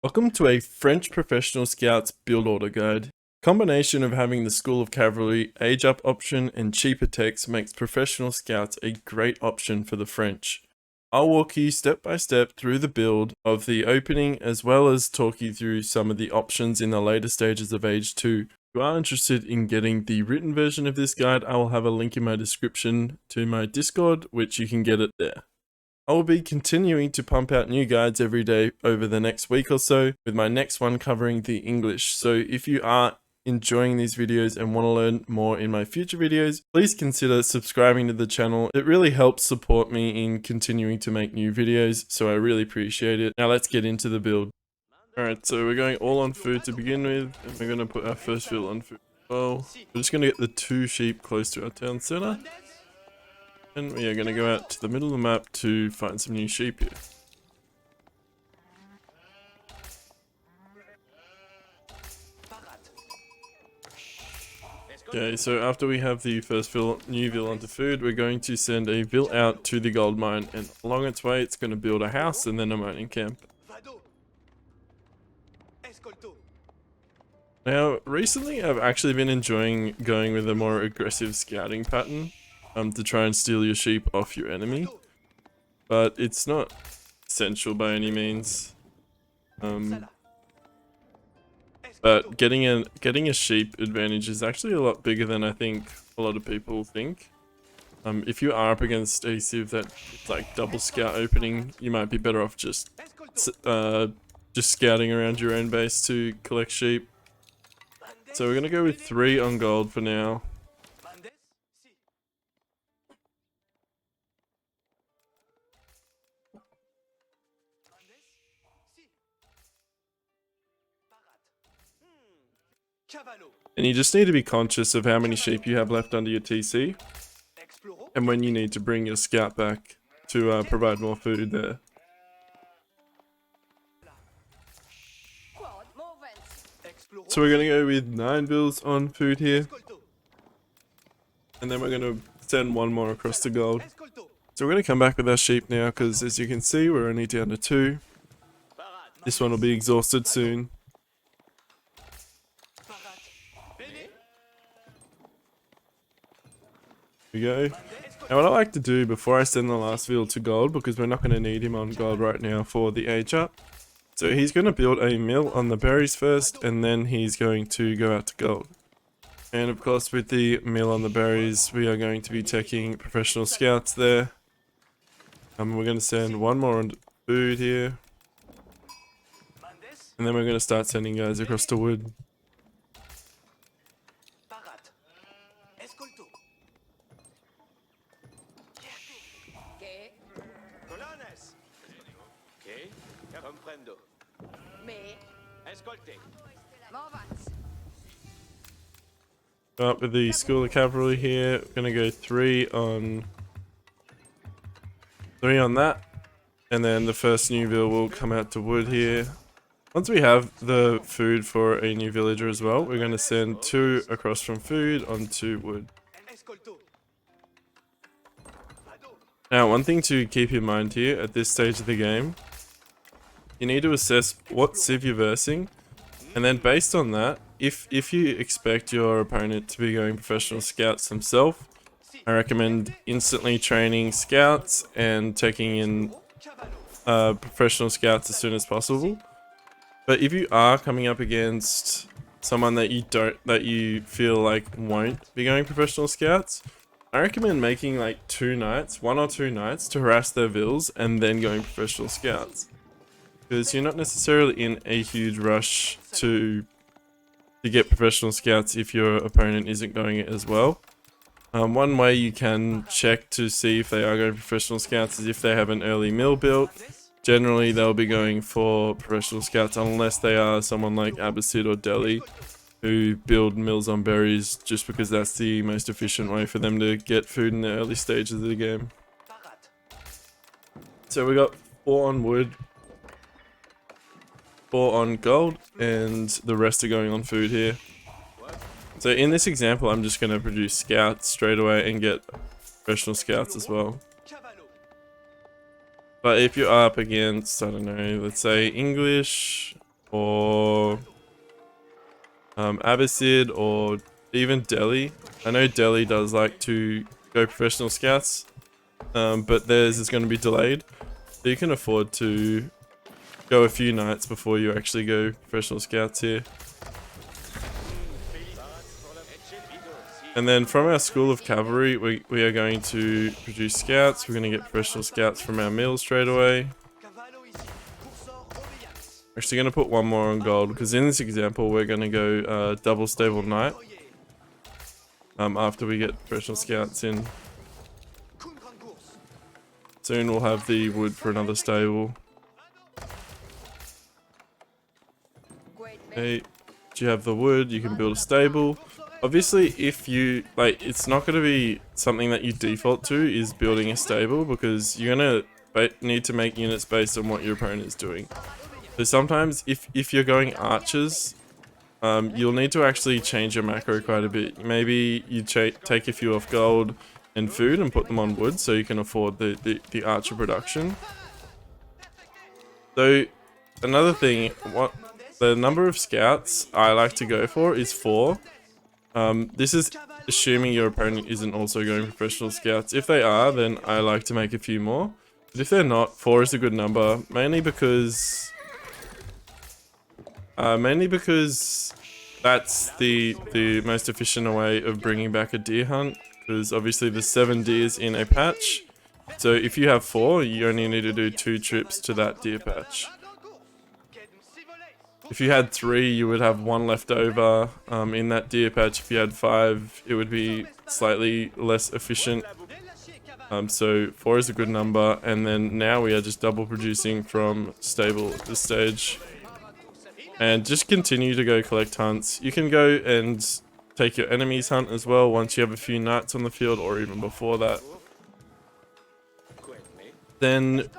Welcome to a French Professional Scouts build order guide. Combination of having the School of Cavalry age up option and cheaper techs makes Professional Scouts a great option for the French. I'll walk you step by step through the build of the opening as well as talk you through some of the options in the later stages of age 2. If you are interested in getting the written version of this guide, I will have a link in my description to my Discord, which you can get it there. I will be continuing to pump out new guides every day over the next week or so, with my next one covering the English. So if you are enjoying these videos and want to learn more in my future videos, please consider subscribing to the channel. It really helps support me in continuing to make new videos, so I really appreciate it. Now let's get into the build. Alright, so we're going all on food to begin with, and we're going to put our first field on food as well. We're just going to get the 2 sheep close to our town center. And we are going to go out to the middle of the map to find some new sheep here. Okay, so after we have the first new vill onto food, we're going to send a vill out to the gold mine, and along its way it's going to build a house and then a mining camp. Now, recently I've actually been enjoying going with a more aggressive scouting pattern. To try and steal your sheep off your enemy, but it's not essential by any means. But getting a sheep advantage is actually a lot bigger than I think a lot of people think. If you are up against a civ that's like double scout opening, you might be better off just scouting around your own base to collect sheep. So we're gonna go with 3 on gold for now. And you just need to be conscious of how many sheep you have left under your TC and when you need to bring your scout back to provide more food there. So we're going to go with 9 bills on food here, and then we're going to send 1 more across to gold. So we're going to come back with our sheep now because, as you can see, we're only down to 2. This one will be exhausted soon. We go. Now what I like to do before I send the last vill to gold, because we're not going to need him on gold right now for the age up. So he's going to build a mill on the berries first, and then he's going to go out to gold. And of course with the mill on the berries, we are going to be taking professional scouts there. We're going to send 1 more on food here. And then we're going to start sending guys across to wood. Up with the School of Cavalry here, we're gonna go 3 on that, and then the first new vill will come out to wood here. Once we have the food for a new villager as well, we're gonna send 2 across from food onto wood. Now, one thing to keep in mind here at this stage of the game, you need to assess what civ you're versing, and then based on that, if you expect your opponent to be going professional scouts themselves, I recommend instantly training scouts and taking in professional scouts as soon as possible. But if you are coming up against someone that you feel like won't be going professional scouts, I recommend making like 2 nights, 1 or 2 nights to harass their vills and then going professional scouts. Because you're not necessarily in a huge rush to get professional scouts if your opponent isn't going it as well. One way you can check to see if they are going professional scouts is if they have an early mill built. Generally they'll be going for professional scouts unless they are someone like Abbasid or Delhi who build mills on berries just because that's the most efficient way for them to get food in the early stages of the game. So we got 4 on wood, 4 on gold, and the rest are going on food here. So in this example, I'm just going to produce scouts straight away and get professional scouts as well. But if you're up against, I don't know, let's say English, or Abbasid, or even Delhi. I know Delhi does like to go professional scouts, but theirs is going to be delayed. So you can afford to go a few nights before you actually go professional scouts here. And then from our School of Cavalry, we are going to produce scouts. We're going to get professional scouts from our meals straight away. Actually going to put one more on gold, because in this example we're going to go double stable knight after we get professional scouts in. Soon we'll have the wood for another stable. Okay, you have the wood, you can build a stable. Obviously, if you, like, it's not going to be something that you default to is building a stable, because you're going to need to make units based on what your opponent is doing. So sometimes if you're going archers, you'll need to actually change your macro quite a bit. Maybe you take a few off gold and food and put them on wood so you can afford the archer production. So another thing, the number of scouts I like to go for is 4. This is assuming your opponent isn't also going professional scouts. If they are, then I like to make a few more. But if they're not, 4 is a good number, mainly because that's the most efficient way of bringing back a deer hunt, because obviously there's 7 deers in a patch. So if you have 4, you only need to do 2 trips to that deer patch. If you had 3, you would have 1 left over in that deer patch. If you had 5, it would be slightly less efficient. So 4 is a good number, and then now we are just double producing from stable at this stage. And just continue to go collect hunts. You can go and take your enemy's hunt as well once you have a few knights on the field, or even before that. Then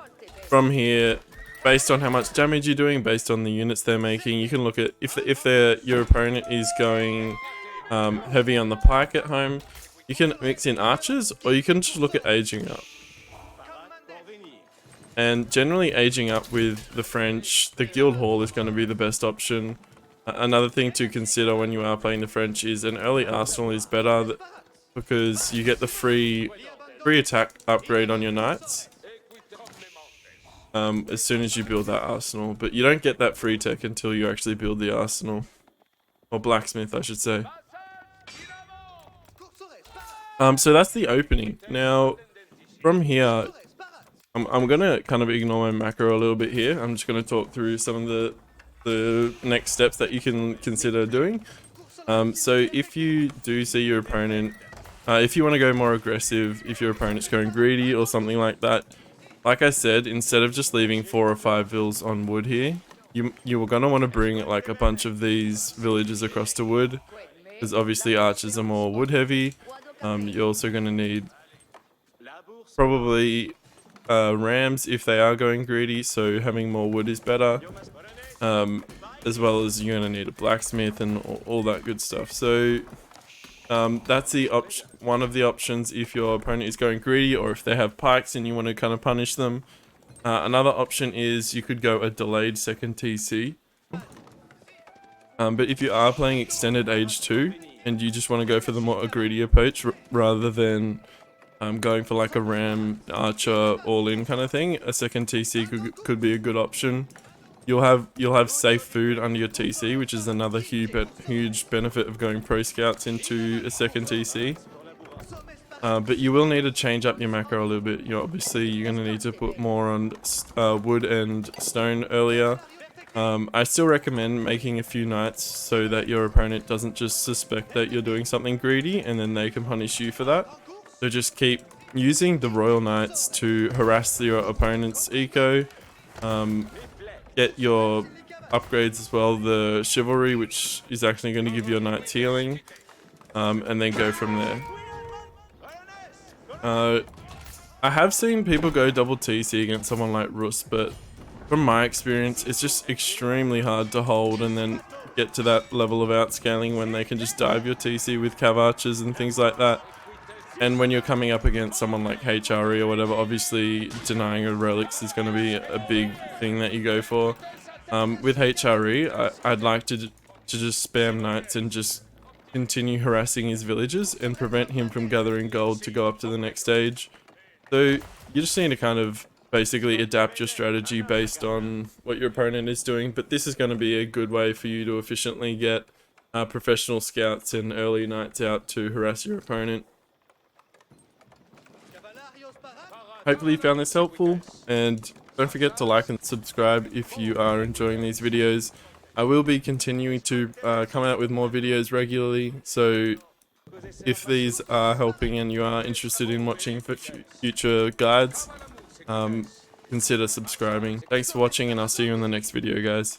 from here, based on how much damage you're doing, based on the units they're making, you can look at if your opponent is going heavy on the pike at home, you can mix in archers, or you can just look at aging up. And generally aging up with the French, the guild hall is going to be the best option. Another thing to consider when you are playing the French is an early arsenal is better, because you get the free attack upgrade on your knights as soon as you build that arsenal. But you don't get that free tech until you actually build the arsenal. Or blacksmith, I should say. So that's the opening. Now, from here, I'm going to kind of ignore my macro a little bit here. I'm just going to talk through some of the next steps that you can consider doing. So if you do see your opponent, if you want to go more aggressive, if your opponent's going greedy or something like that, like I said, instead of just leaving 4 or 5 vills on wood here, you're going to want to bring like a bunch of these villages across to wood, because obviously archers are more wood heavy. You're also going to need probably rams if they are going greedy, so having more wood is better, as well as you're going to need a blacksmith and all that good stuff. So that's the one of the options if your opponent is going greedy, or if they have pikes and you want to kind of punish them. Another option is you could go a delayed second TC. But if you are playing extended age 2 and you just want to go for the more greedy approach rather than going for like a ram archer all-in kind of thing, a second TC could be a good option. You'll have safe food under your TC, which is another huge benefit of going pro scouts into a second TC. But you will need to change up your macro a little bit. Obviously you're going to need to put more on wood and stone earlier. I still recommend making a few knights so that your opponent doesn't just suspect that you're doing something greedy and then they can punish you for that. So just keep using the royal knights to harass your opponent's eco. Get your upgrades as well, the chivalry, which is actually going to give your knights healing, and then go from there. I have seen people go double TC against someone like Rus, but from my experience, it's just extremely hard to hold and then get to that level of outscaling when they can just dive your TC with cav archers and things like that. And when you're coming up against someone like HRE or whatever, obviously denying of relics is going to be a big thing that you go for. With HRE, I'd like to just spam knights and just continue harassing his villagers and prevent him from gathering gold to go up to the next stage. So you just need to kind of basically adapt your strategy based on what your opponent is doing, but this is going to be a good way for you to efficiently get professional scouts and early knights out to harass your opponent. Hopefully you found this helpful, and don't forget to like and subscribe if you are enjoying these videos. I will be continuing to come out with more videos regularly, so if these are helping and you are interested in watching for future guides, consider subscribing. Thanks for watching, and I'll see you in the next video, guys.